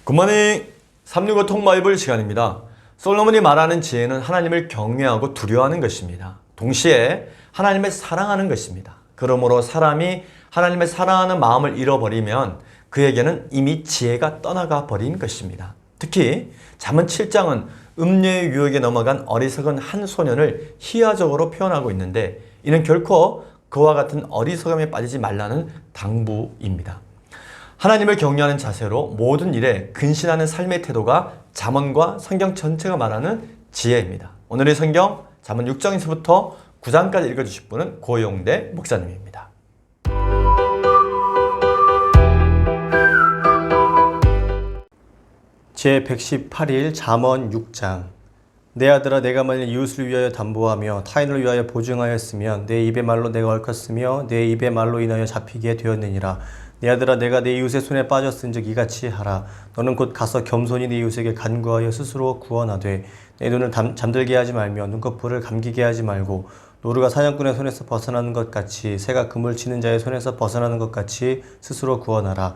굿모닝 365 통바이블 시간입니다. 솔로몬이 말하는 지혜는 하나님을 경외하고 두려워하는 것입니다. 동시에 하나님을 사랑하는 것입니다. 그러므로 사람이 하나님을 사랑하는 마음을 잃어버리면 그에게는 이미 지혜가 떠나가 버린 것입니다. 특히 잠언 7장은 음녀의 유혹에 넘어간 어리석은 한 소년을 희화적으로 표현하고 있는데 이는 결코 그와 같은 어리석음에 빠지지 말라는 당부입니다. 하나님을 경외하는 자세로 모든 일에 근신하는 삶의 태도가 잠언과 성경 전체가 말하는 지혜입니다. 오늘의 성경 잠언 6장에서부터 9장까지 읽어주실 분은 고용대 목사님입니다. 제118일 잠언 6장. 내 아들아, 내가 만일 이웃을 위하여 담보하며 타인을 위하여 보증하였으면 내 입의 말로 내가 얽혔으며 내 입의 말로 인하여 잡히게 되었느니라. 내 아들아, 내가 내 이웃의 손에 빠졌은즉 이같이 하라. 너는 곧 가서 겸손히 내 이웃에게 간구하여 스스로 구원하되 내 눈을 잠들게 하지 말며 눈꺼풀을 감기게 하지 말고 노루가 사냥꾼의 손에서 벗어나는 것 같이 새가 그물 치는 자의 손에서 벗어나는 것 같이 스스로 구원하라.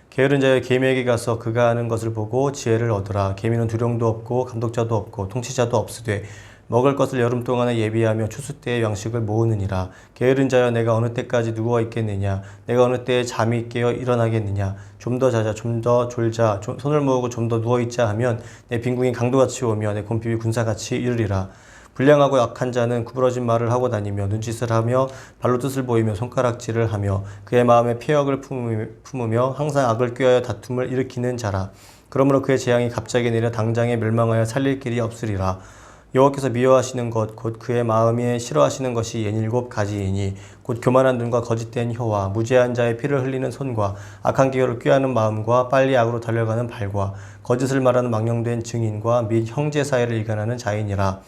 게으른 자의 계미에게 가서 그가 하는 것을 보고 지혜를 얻으라. 계미는 두령도 없고 감독자도 없고 통치자도 없으되 먹을 것을 여름 동안에 예비하며 추수 때에 양식을 모으느니라. 게으른 자여, 내가 어느 때까지 누워 있겠느냐? 내가 어느 때에 잠이 깨어 일어나겠느냐? 좀 더 자자, 좀 더 졸자, 손을 모으고 좀 더 누워 있자 하면 내 빈궁이 강도같이 오며 내 곰핍이 군사같이 이르리라. 불량하고 악한 자는 구부러진 말을 하고 다니며 눈짓을 하며 발로 뜻을 보이며 손가락질을 하며 그의 마음에 폐역을 품으며 항상 악을 꾀하여 다툼을 일으키는 자라. 그러므로 그의 재앙이 갑자기 내려 당장에 멸망하여 살릴 길이 없으리라. 여호와께서 미워하시는 것 곧 그의 마음에 싫어하시는 것이 67가지이니 곧 교만한 눈과 거짓된 혀와 무죄한 자의 피를 흘리는 손과 악한 기회를 꾀하는 마음과 빨리 악으로 달려가는 발과 거짓을 말하는 망령된 증인과 및 형제 사이를 일관하는 자이니라.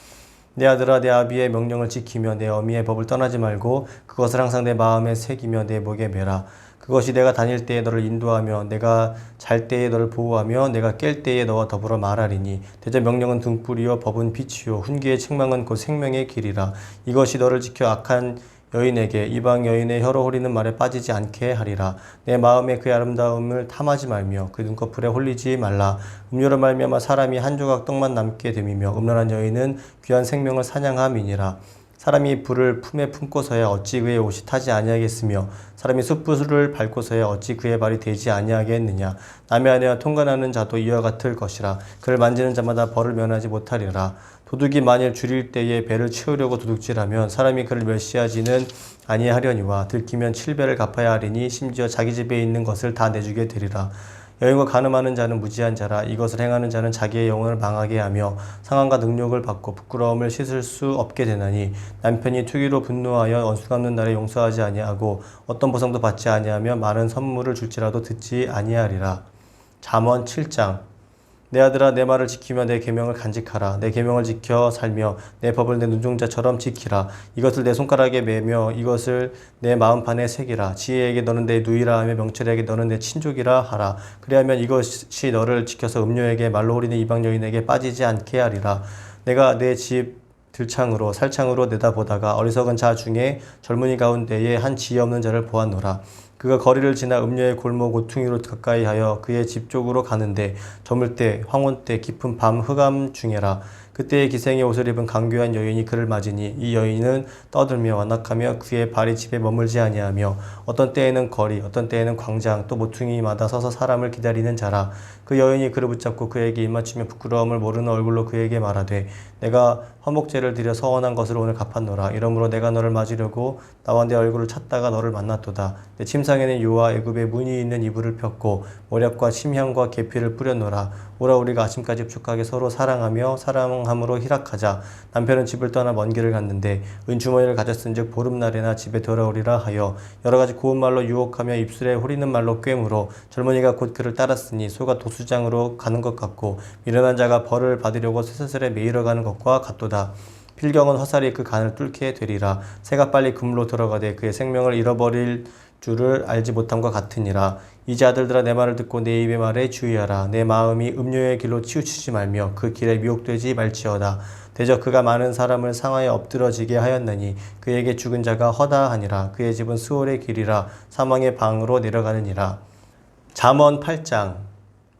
내 아들아, 내 아비의 명령을 지키며 내 어미의 법을 떠나지 말고 그것을 항상 내 마음에 새기며 내 목에 매라. 그것이 내가 다닐 때에 너를 인도하며 내가 잘 때에 너를 보호하며 내가 깰 때에 너와 더불어 말하리니 대저 명령은 등불이요 법은 빛이요 훈계의 책망은 곧 생명의 길이라. 이것이 너를 지켜 악한 여인에게 이방 여인의 혀로 홀리는 말에 빠지지 않게 하리라. 내 마음에 그의 아름다움을 탐하지 말며 그 눈꺼풀에 홀리지 말라. 음료로 말미암아 사람이 한 조각 떡만 남게 됨이며 음란한 여인은 귀한 생명을 사냥함이니라. 사람이 불을 품에 품고서야 어찌 그의 옷이 타지 아니하겠으며 사람이 숯불을 밟고서야 어찌 그의 발이 되지 아니하겠느냐. 남의 아내와 통관하는 자도 이와 같을 것이라. 그를 만지는 자마다 벌을 면하지 못하리라. 도둑이 만일 줄일 때에 배를 채우려고 도둑질하면 사람이 그를 멸시하지는 아니하려니와 들키면 7배를 갚아야 하리니 심지어 자기 집에 있는 것을 다 내주게 되리라. 여인과 간음하는 자는 무지한 자라. 이것을 행하는 자는 자기의 영혼을 망하게 하며 상한과 능욕을 받고 부끄러움을 씻을 수 없게 되나니 남편이 투기로 분노하여 원수 갚는 날에 용서하지 아니하고 어떤 보상도 받지 아니하며 많은 선물을 줄지라도 듣지 아니하리라. 잠언 7장. 내 아들아, 내 말을 지키며 내 계명을 간직하라. 내 계명을 지켜 살며 내 법을 내 눈동자처럼 지키라. 이것을 내 손가락에 매며 이것을 내 마음판에 새기라. 지혜에게 너는 내 누이라 하며 명철에게 너는 내 친족이라 하라. 그리하면 이것이 너를 지켜서 음료에게 말로 홀리는 이방 여인에게 빠지지 않게 하리라. 내가 내 집 들창으로 살창으로 내다보다가 어리석은 자 중에 젊은이 가운데에 한 지혜 없는 자를 보았노라. 그가 거리를 지나 음녀의 골목 오퉁이로 가까이 하여 그의 집 쪽으로 가는데 저물 때 황혼 때 깊은 밤 흑암 중에라. 그때의 기생의 옷을 입은 강교한 여인이 그를 맞으니 이 여인은 떠들며 완악하며 그의 발이 집에 머물지 아니하며 어떤 때에는 거리 어떤 때에는 광장 또 모퉁이마다 서서 사람을 기다리는 자라. 그 여인이 그를 붙잡고 그에게 입맞추며 부끄러움을 모르는 얼굴로 그에게 말하되 내가 화목제를 드려 서원한 것을 오늘 갚았노라. 이러므로 내가 너를 맞으려고 나와 내 얼굴을 찾다가 너를 만났도다. 내 침상에는 요와 애굽의 무늬 있는 이불을 폈고 모략과 침향과 계피를 뿌렸노라. 오라, 우리가 아침까지 흡족하게 서로 사랑하며 사랑함으로 희락하자. 남편은 집을 떠나 먼 길을 갔는데 은주머니를 가졌은즉 보름날에나 집에 돌아오리라 하여 여러가지 고운 말로 유혹하며 입술에 홀리는 말로 꿰므로 젊은이가 곧 그를 따랐으니 소가 도수장으로 가는 것 같고 미련한 자가 벌을 받으려고 쇠사슬에 매이러 가는 것과 같도다. 필경은 화살이 그 간을 뚫게 되리라. 새가 빨리 그물로 들어가되 그의 생명을 잃어버릴 줄을 알지 못함과 같으니라. 이제 아들들아, 내 말을 듣고 내 입의 말에 주의하라. 내 마음이 음료의 길로 치우치지 말며 그 길에 미혹되지 말지어다. 대저 그가 많은 사람을 상하여 엎드러지게 하였나니 그에게 죽은 자가 허다하니라. 그의 집은 수월의 길이라 사망의 방으로 내려가느니라. 잠언 8장.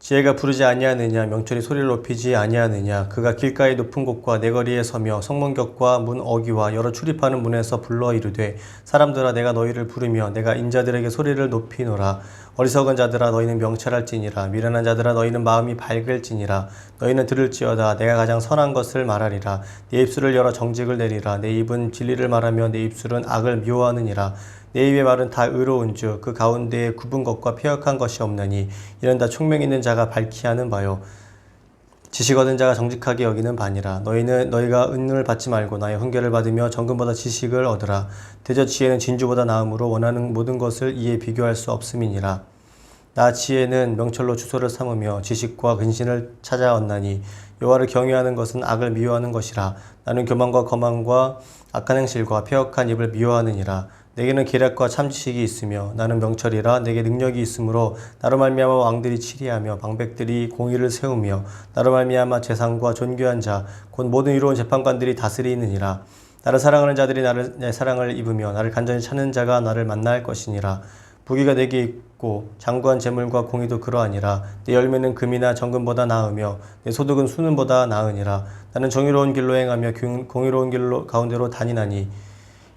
지혜가 부르지 아니하느냐 명철이 소리를 높이지 아니하느냐 그가 길가의 높은 곳과 내거리에 서며 성문격과 문 어귀와 여러 출입하는 문에서 불러 이르되 사람들아 내가 너희를 부르며 내가 인자들에게 소리를 높이노라 어리석은 자들아 너희는 명철할지니라 미련한 자들아 너희는 마음이 밝을지니라 너희는 들을지어다 내가 가장 선한 것을 말하리라 내 입술을 열어 정직을 내리라 내 입은 진리를 말하며 내 입술은 악을 미워하느니라 내 입의 말은 다 의로운즉 그 가운데에 굽은 것과 패역한 것이 없나니 이는 다 총명 있는 자가 밝히 하는 바요 지식 얻은 자가 정직하게 여기는 바니라 너희가 은을 받지 말고 나의 훈계를 받으며 정금보다 지식을 얻으라 대저 지혜는 진주보다 나음으로 원하는 모든 것을 이에 비교할 수 없음이니라 나 지혜는 명철로 주소를 삼으며 지식과 근신을 찾아 얻나니 여호와를 경외하는 것은 악을 미워하는 것이라 나는 교만과 거만과 악한 행실과 패역한 입을 미워하느니라 내게는 계략과 참 지식이 있으며 나는 명철이라 내게 능력이 있으므로 나로 말미암아 왕들이 치리하며 방백들이 공의를 세우며 나로 말미암아 재상과 존귀한 자 곧 모든 이로운 재판관들이 다스리느니라 나를 사랑하는 자들이 내 사랑을 입으며 나를 간절히 찾는 자가 나를 만날 것이니라 부귀가 내게 있고 장구한 재물과 공의도 그러하니라 내 열매는 금이나 정금보다 나으며 내 소득은 수는보다 나으니라 나는 정의로운 길로 행하며 공의로운 길로 가운데로 다니나니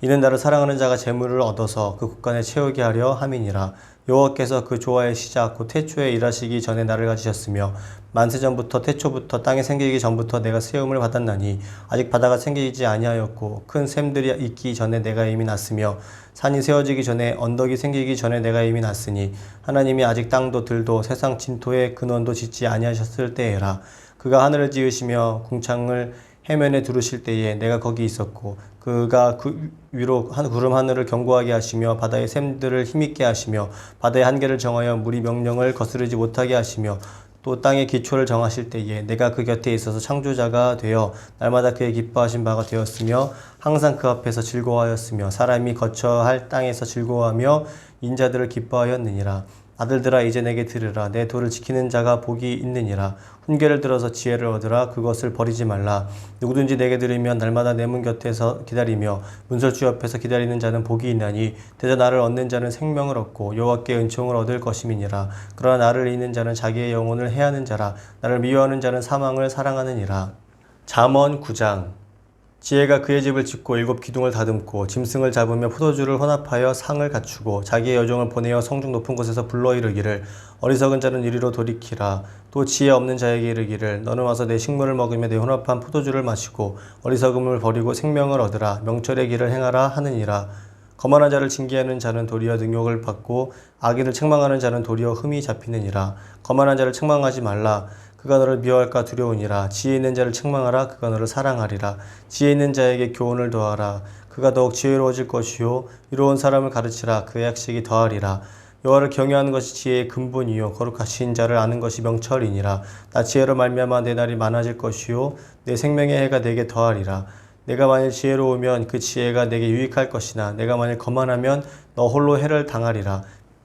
이는 나를 사랑하는 자가 재물을 얻어서 그 국간에 채우게 하려 함이니라 여호와께서 그 조화의 시작 곧 태초에 일하시기 전에 나를 가지셨으며 만세전부터 태초부터 땅이 생기기 전부터 내가 세움을 받았나니 아직 바다가 생기지 아니하였고 큰 샘들이 있기 전에 내가 이미 났으며 산이 세워지기 전에 언덕이 생기기 전에 내가 이미 났으니 하나님이 아직 땅도 들도 세상 진토의 근원도 짓지 아니하셨을 때에라 그가 하늘을 지으시며 궁창을 해면에 두르실 때에 내가 거기 있었고 그가 그 위로 구름 하늘을 견고하게 하시며 바다의 샘들을 힘있게 하시며 바다의 한계를 정하여 물이 명령을 거스르지 못하게 하시며 또 땅의 기초를 정하실 때에 내가 그 곁에 있어서 창조자가 되어 날마다 그의 기뻐하신 바가 되었으며 항상 그 앞에서 즐거워하였으며 사람이 거처 할 땅에서 즐거워하며 인자들을 기뻐하였느니라 아들들아 이제 내게 들으라 내 도를 지키는 자가 복이 있느니라 훈계를 들어서 지혜를 얻으라 그것을 버리지 말라 누구든지 내게 들으면 날마다 내 문 곁에서 기다리며 문설주 옆에서 기다리는 자는 복이 있나니 대저 나를 얻는 자는 생명을 얻고 여호와께 은총을 얻을 것임이니라 그러나 나를 잃는 자는 자기의 영혼을 해하는 자라 나를 미워하는 자는 사망을 사랑하느니라 잠언 9장 지혜가 그의 집을 짓고 7 기둥을 다듬고 짐승을 잡으며 포도주를 혼합하여 상을 갖추고 자기의 여종을 보내어 성중 높은 곳에서 불러 이르기를 어리석은 자는 이리로 돌이키라 또 지혜 없는 자에게 이르기를 너는 와서 내 식물을 먹으며 내 혼합한 포도주를 마시고 어리석음을 버리고 생명을 얻으라 명철의 길을 행하라 하느니라 거만한 자를 징계하는 자는 도리어 능욕을 받고 악인을 책망하는 자는 도리어 흠이 잡히느니라 거만한 자를 책망하지 말라 그가 너를 미워할까 두려우니라 지혜 있는 자를 책망하라 그가 너를 사랑하리라 지혜 있는 자에게 교훈을 더하라 그가 더욱 지혜로워질 것이요 이로운 사람을 가르치라 그의 학식이 더하리라 여호와를 경외하는 것이 지혜의 근본이요 거룩하신 자를 아는 것이 명철이니라 나 지혜로 말미암아 내 날이 많아질 것이요 내 생명의 해가 내게 더하리라 내가 만일 지혜로우면 그 지혜가 내게 유익할 것이나 내가 만일 거만하면 너 홀로 해를 당하리라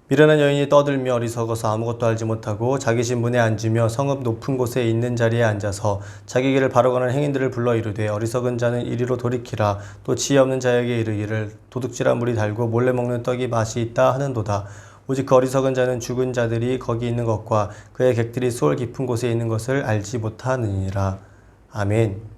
미련한 여인이 떠들며 어리석어서 아무것도 알지 못하고 자기 집 문에 앉으며 성읍 높은 곳에 있는 자리에 앉아서 자기 길을 바르고 하는 행인들을 불러 이르되 어리석은 자는 이리로 돌이키라 또 지혜 없는 자에게 이르기를 도둑질한 물이 달고 몰래 먹는 떡이 맛이 있다 하는도다 오직 그 어리석은 자는 죽은 자들이 거기 있는 것과 그의 객들이 수월 깊은 곳에 있는 것을 알지 못하느니라 아멘.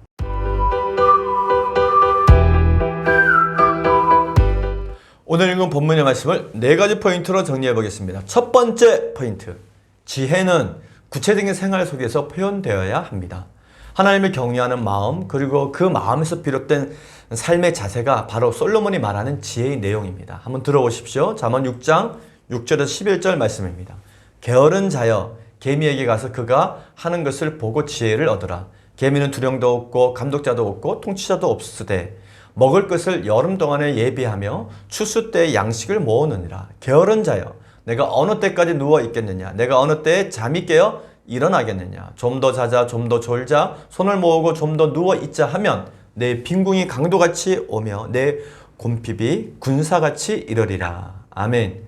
오늘 읽은 본문의 말씀을 4가지 포인트로 정리해 보겠습니다. 첫 번째 포인트, 지혜는 구체적인 생활 속에서 표현되어야 합니다. 하나님을 경외하는 마음, 그리고 그 마음에서 비롯된 삶의 자세가 바로 솔로몬이 말하는 지혜의 내용입니다. 한번 들어보십시오. 잠언 6장 6절에서 11절 말씀입니다. 게으른 자여 개미에게 가서 그가 하는 것을 보고 지혜를 얻으라. 개미는 두령도 없고 감독자도 없고 통치자도 없으되 먹을 것을 여름 동안에 예비하며 추수 때의 양식을 모으느니라. 게으른 자여 내가 어느 때까지 누워 있겠느냐. 내가 어느 때에 잠이 깨어 일어나겠느냐. 좀 더 자자 좀 더 졸자 손을 모으고 좀 더 누워 있자 하면 내 빈궁이 강도같이 오며 내 곰핍이 군사같이 이르리라. 아멘.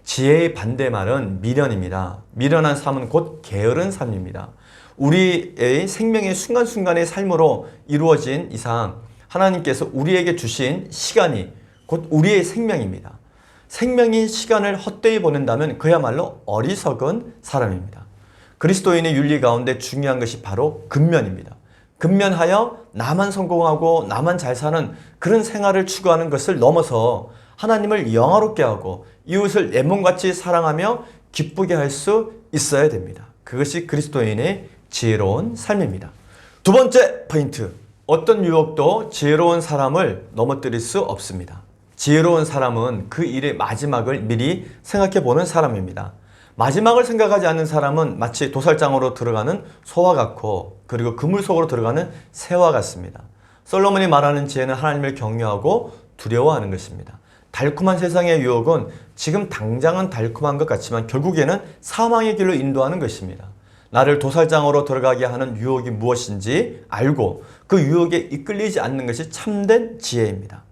지혜의 반대말은 미련입니다. 미련한 삶은 곧 게으른 삶입니다. 우리의 생명의 순간순간의 삶으로 이루어진 이상 하나님께서 우리에게 주신 시간이 곧 우리의 생명입니다. 생명인 시간을 헛되이 보낸다면 그야말로 어리석은 사람입니다. 그리스도인의 윤리 가운데 중요한 것이 바로 근면입니다. 근면하여 나만 성공하고 나만 잘 사는 그런 생활을 추구하는 것을 넘어서 하나님을 영화롭게 하고 이웃을 내 몸같이 사랑하며 기쁘게 할 수 있어야 됩니다. 그것이 그리스도인의 지혜로운 삶입니다. 두 번째 포인트, 어떤 유혹도 지혜로운 사람을 넘어뜨릴 수 없습니다. 지혜로운 사람은 그 일의 마지막을 미리 생각해 보는 사람입니다. 마지막을 생각하지 않는 사람은 마치 도살장으로 들어가는 소와 같고, 그리고 그물 속으로 들어가는 새와 같습니다. 솔로몬이 말하는 지혜는 하나님을 경외하고 두려워하는 것입니다. 달콤한 세상의 유혹은 지금 당장은 달콤한 것 같지만 결국에는 사망의 길로 인도하는 것입니다. 나를 도살장으로 들어가게 하는 유혹이 무엇인지 알고 그 유혹에 이끌리지 않는 것이 참된 지혜입니다.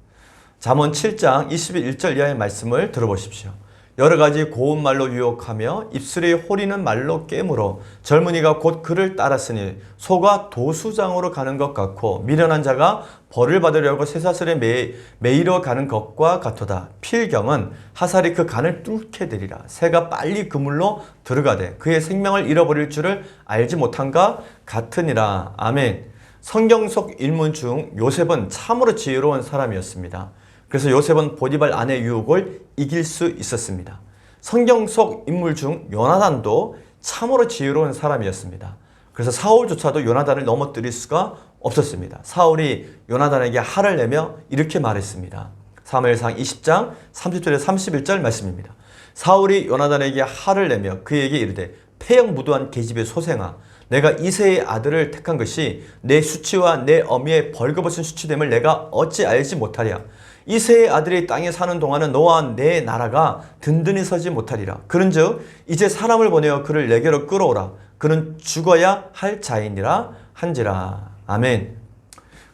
잠언 7장 21절 이하의 말씀을 들어보십시오. 여러 가지 고운 말로 유혹하며 입술이 호리는 말로 깨물어 젊은이가 곧 그를 따랐으니 소가 도수장으로 가는 것 같고 미련한 자가 벌을 받으려고 쇠사슬에 매이러 가는 것과 같도다. 필경은 하살이 그 간을 뚫게 되리라. 새가 빨리 그물로 들어가되 그의 생명을 잃어버릴 줄을 알지 못한가 같으니라. 아멘. 성경 속 인물 중 요셉은 참으로 지혜로운 사람이었습니다. 그래서 요셉은 보디발 아내의 유혹을 이길 수 있었습니다. 성경 속 인물 중 요나단도 참으로 지혜로운 사람이었습니다. 그래서 사울조차도 요나단을 넘어뜨릴 수가 없었습니다. 사울이 요나단에게 화를 내며 이렇게 말했습니다. 사무엘상 20장 30절에 31절 말씀입니다. 사울이 요나단에게 화를 내며 그에게 이르되 폐역 무도한 계집의 소생아, 내가 이새의 아들을 택한 것이 내 수치와 내 어미의 벌거벗은 수치됨을 내가 어찌 알지 못하랴. 이새의 아들이 땅에 사는 동안은 너와 내 나라가 든든히 서지 못하리라. 그런즉 이제 사람을 보내어 그를 내게로 끌어오라. 그는 죽어야 할 자이니라 한지라. 아멘.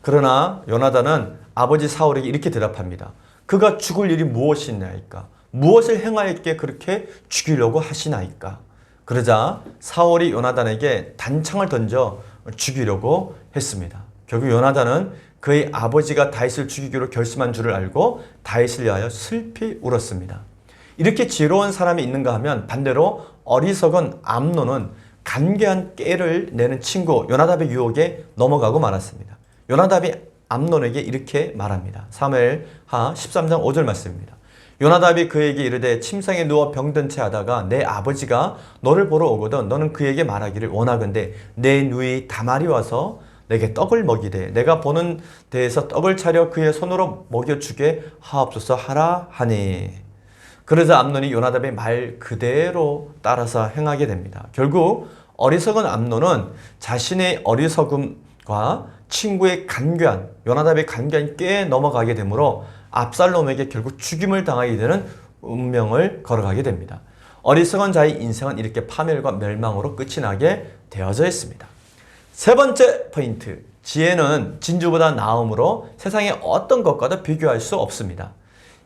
그러나 요나단은 아버지 사울에게 이렇게 대답합니다. 그가 죽을 일이 무엇이냐이까? 무엇을 행하였기에 그렇게 죽이려고 하시나이까? 그러자 사울이 요나단에게 단창을 던져 죽이려고 했습니다. 결국 요나단은 그의 아버지가 다윗을 죽이기로 결심한 줄을 알고 다윗을 위하여 슬피 울었습니다. 이렇게 지혜로운 사람이 있는가 하면 반대로 어리석은 암논은 간계한 깨를 내는 친구 요나답의 유혹에 넘어가고 말았습니다. 요나답이 암논에게 이렇게 말합니다. 사무엘하 13장 5절 말씀입니다. 요나답이 그에게 이르되 침상에 누워 병든 채 하다가 내 아버지가 너를 보러 오거든 너는 그에게 말하기를 원하건대 내 누이 다말이 와서 내게 떡을 먹이되 내가 보는 데에서 떡을 차려 그의 손으로 먹여주게 하옵소서 하라 하니. 그러자 암논이 요나답의 말 그대로 따라서 행하게 됩니다. 결국 어리석은 암논은 자신의 어리석음과 친구의 간교한 요나답의 간교한 깨에 넘어가게 되므로 압살롬에게 결국 죽임을 당하게 되는 운명을 걸어가게 됩니다. 어리석은 자의 인생은 이렇게 파멸과 멸망으로 끝이 나게 되어져 있습니다. 세 번째 포인트, 지혜는 진주보다 나음으로 세상의 어떤 것과도 비교할 수 없습니다.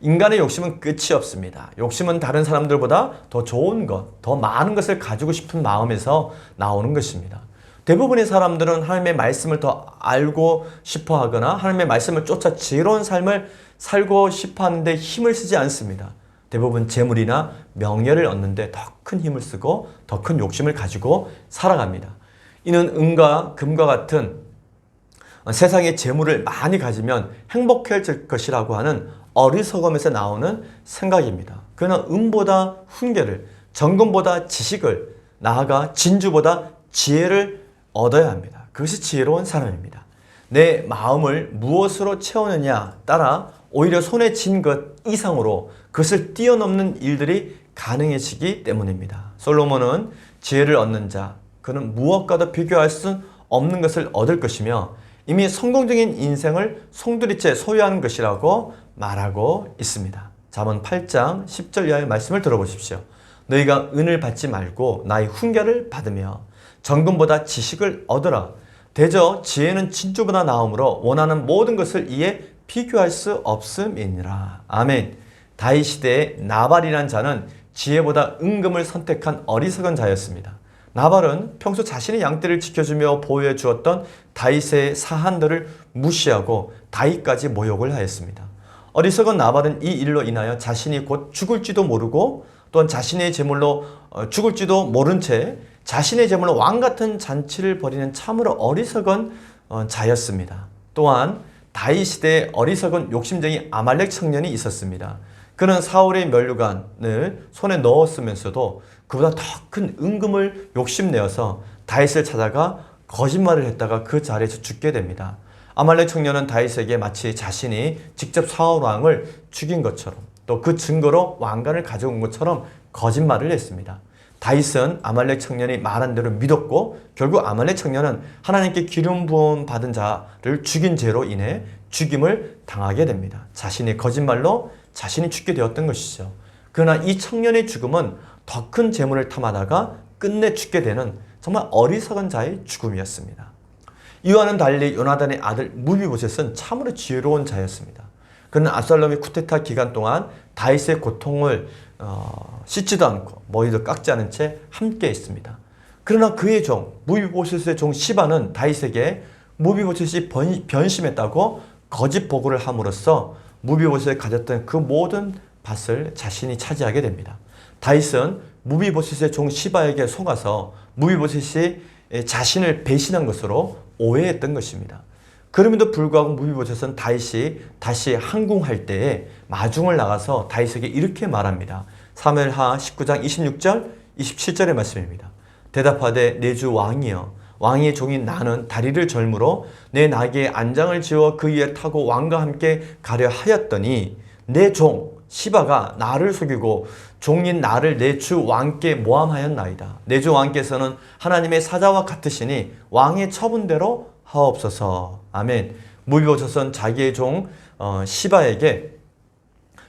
인간의 욕심은 끝이 없습니다. 욕심은 다른 사람들보다 더 좋은 것, 더 많은 것을 가지고 싶은 마음에서 나오는 것입니다. 대부분의 사람들은 하나님의 말씀을 더 알고 싶어 하거나 하나님의 말씀을 쫓아 지혜로운 삶을 살고 싶어 하는데 힘을 쓰지 않습니다. 대부분 재물이나 명예를 얻는데 더 큰 힘을 쓰고 더 큰 욕심을 가지고 살아갑니다. 이는 은과 금과 같은 세상의 재물을 많이 가지면 행복해질 것이라고 하는 어리석음에서 나오는 생각입니다. 그러나 은보다 훈계를, 정금보다 지식을, 나아가 진주보다 지혜를 얻어야 합니다. 그것이 지혜로운 사람입니다. 내 마음을 무엇으로 채우느냐 따라 오히려 손에 쥔 것 이상으로 그것을 뛰어넘는 일들이 가능해지기 때문입니다. 솔로몬은 지혜를 얻는 자, 그는 무엇과도 비교할 수 없는 것을 얻을 것이며 이미 성공적인 인생을 송두리째 소유하는 것이라고 말하고 있습니다. 잠언 8장 10절 이하의 말씀을 들어보십시오. 너희가 은을 받지 말고 나의 훈계를 받으며 정금보다 지식을 얻으라. 대저 지혜는 진주보다 나음으로 원하는 모든 것을 이에 비교할 수 없음이니라. 아멘. 다윗 시대의 나발이란 자는 지혜보다 은금을 선택한 어리석은 자였습니다. 나발은 평소 자신의 양떼를 지켜주며 보호해 주었던 다윗의 사한들을 무시하고 다윗까지 모욕을 하였습니다. 어리석은 나발은 이 일로 인하여 자신이 곧 죽을지도 모르고 또한 자신의 재물로 죽을지도 모른 채 자신의 재물로 왕같은 잔치를 벌이는 참으로 어리석은 자였습니다. 또한 다윗 시대에 어리석은 욕심쟁이 아말렉 청년이 있었습니다. 그는 사울의 면류관을 손에 넣었으면서도 그보다 더 큰 은금을 욕심내어서 다윗을 찾아가 거짓말을 했다가 그 자리에서 죽게 됩니다. 아말렉 청년은 다윗에게 마치 자신이 직접 사울 왕을 죽인 것처럼 또 그 증거로 왕관을 가져온 것처럼 거짓말을 했습니다. 다윗은 아말렉 청년이 말한 대로 믿었고 결국 아말렉 청년은 하나님께 기름 부음 받은 자를 죽인 죄로 인해 죽임을 당하게 됩니다. 자신의 거짓말로 자신이 죽게 되었던 것이죠. 그러나 이 청년의 죽음은 더 큰 재물을 탐하다가 끝내 죽게 되는 정말 어리석은 자의 죽음이었습니다. 이와는 달리 요나단의 아들 무비보셋은 참으로 지혜로운 자였습니다. 그는 압살롬이 쿠데타 기간 동안 다윗의 고통을 씻지도 않고 머리도 깎지 않은 채 함께 있습니다. 그러나 그의 종 무비보셋의 종 시바는 다윗에게 무비보셋이 변심했다고 거짓 보고를 함으로써 무비보셋이 가졌던 그 모든 밭을 자신이 차지하게 됩니다. 다윗은 무비보셋의 종 시바에게 속아서 무비보셋이 자신을 배신한 것으로 오해했던 것입니다. 그럼에도 불구하고 무비보셋은 다윗이 다시 항궁할 때에 마중을 나가서 다윗에게 이렇게 말합니다. 사무엘하 19장 26절 27절의 말씀입니다. 대답하되 내 주 왕이여 왕의 종인 나는 다리를 절므로 내 나귀에 안장을 지어 그 위에 타고 왕과 함께 가려 하였더니 내 종 시바가 나를 속이고 종인 나를 내 주 왕께 모함하였나이다. 내 주 왕께서는 하나님의 사자와 같으시니 왕의 처분대로 하옵소서. 아멘. 무비보셋은 자기의 종 시바에게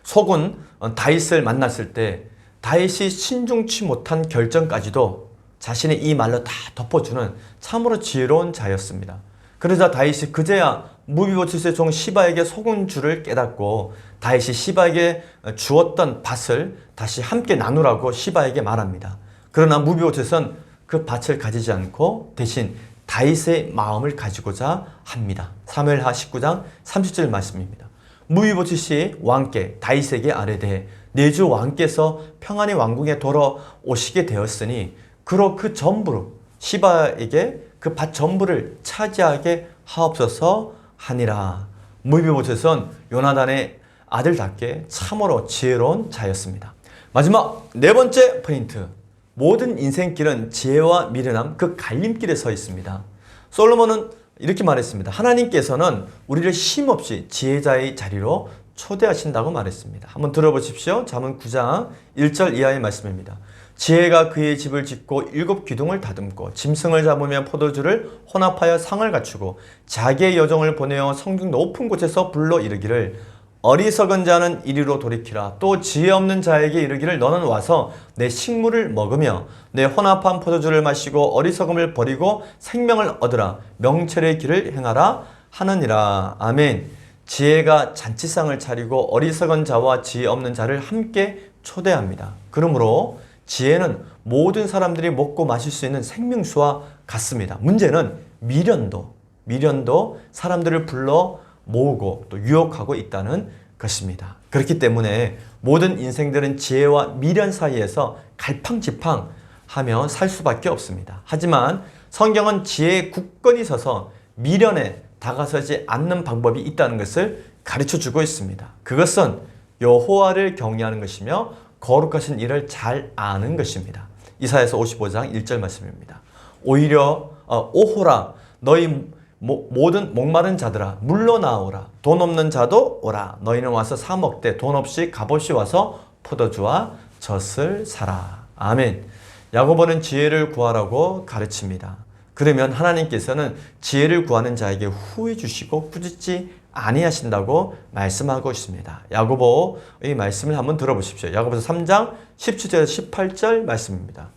속은 다윗을 만났을 때 다윗이 신중치 못한 결정까지도 자신의 이 말로 다 덮어주는 참으로 지혜로운 자였습니다. 그러자 다윗이 그제야 무비보셋의 종 시바에게 속은 줄을 깨닫고 다윗이 시바에게 주었던 밭을 다시 함께 나누라고 시바에게 말합니다. 그러나 무비보셋은 그 밭을 가지지 않고 대신 다윗의 마음을 가지고자 합니다. 사무엘하 19장 30절 말씀입니다. 무비보셋이 왕께 다윗에게 아뢰되 내 주 왕께서 평안히 왕궁에 돌아오시게 되었으니 그로 그 전부로 시바에게 그 밭 전부를 차지하게 하옵소서 하니라. 무비보셋은 요나단의 아들답게 참으로 지혜로운 자였습니다. 마지막 네 번째 포인트. 모든 인생길은 지혜와 미련함 그 갈림길에 서 있습니다. 솔로몬은 이렇게 말했습니다. 하나님께서는 우리를 쉼없이 지혜자의 자리로 초대하신다고 말했습니다. 한번 들어보십시오. 잠언 9장 1절 이하의 말씀입니다. 지혜가 그의 집을 짓고 7 기둥을 다듬고 짐승을 잡으며 포도주를 혼합하여 상을 갖추고 자기의 여종을 보내어 성중 높은 곳에서 불러 이르기를 어리석은 자는 이리로 돌이키라. 또 지혜 없는 자에게 이르기를 너는 와서 내 식물을 먹으며 내 혼합한 포도주를 마시고 어리석음을 버리고 생명을 얻으라. 명철의 길을 행하라 하느니라. 아멘. 지혜가 잔치상을 차리고 어리석은 자와 지혜 없는 자를 함께 초대합니다. 그러므로 지혜는 모든 사람들이 먹고 마실 수 있는 생명수와 같습니다. 문제는 미련도 사람들을 불러 모으고 또 유혹하고 있다는 것입니다. 그렇기 때문에 모든 인생들은 지혜와 미련 사이에서 갈팡질팡하며 살 수밖에 없습니다. 하지만 성경은 지혜에 굳건히 서서 미련에 다가서지 않는 방법이 있다는 것을 가르쳐주고 있습니다. 그것은 여호와를 경외하는 것이며 거룩하신 일을 잘 아는 것입니다. 이사야서 55장 1절 말씀입니다. 오히려 오호라 너희 모든 목마른 자들아 물러나오라. 돈 없는 자도 오라. 너희는 와서 사 먹되 돈 없이 값없이 와서 포도주와 젖을 사라. 아멘. 야고보는 지혜를 구하라고 가르칩니다. 그러면 하나님께서는 지혜를 구하는 자에게 후해 주시고 꾸짖지 아니하신다고 말씀하고 있습니다. 야고보의 말씀을 한번 들어보십시오. 야고보서 3장 17절 18절 말씀입니다.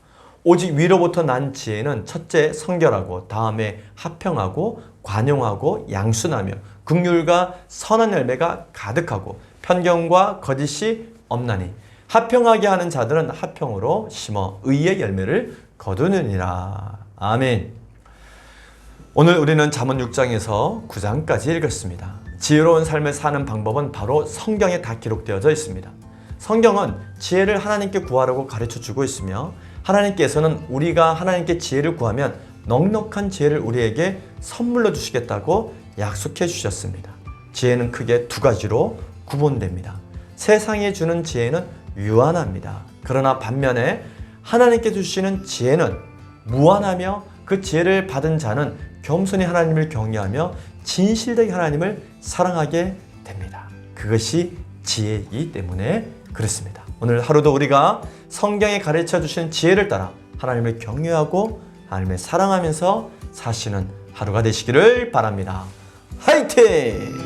오직 위로부터 난 지혜는 첫째 성결하고 다음에 합평하고 관용하고 양순하며 긍휼과 선한 열매가 가득하고 편견과 거짓이 없나니 합평하게 하는 자들은 합평으로 심어 의의 열매를 거두느니라. 아멘. 오늘 우리는 잠언 6장에서 9장까지 읽었습니다. 지혜로운 삶을 사는 방법은 바로 성경에 다 기록되어져 있습니다. 성경은 지혜를 하나님께 구하라고 가르쳐주고 있으며 하나님께서는 우리가 하나님께 지혜를 구하면 넉넉한 지혜를 우리에게 선물로 주시겠다고 약속해 주셨습니다. 지혜는 크게 두 가지로 구분됩니다. 세상에 주는 지혜는 유한합니다. 그러나 반면에 하나님께 주시는 지혜는 무한하며 그 지혜를 받은 자는 겸손히 하나님을 경외하며 진실되게 하나님을 사랑하게 됩니다. 그것이 지혜이기 때문에 그렇습니다. 오늘 하루도 우리가 성경에 가르쳐 주신 지혜를 따라 하나님을 경외하고 하나님을 사랑하면서 사시는 하루가 되시기를 바랍니다. 화이팅!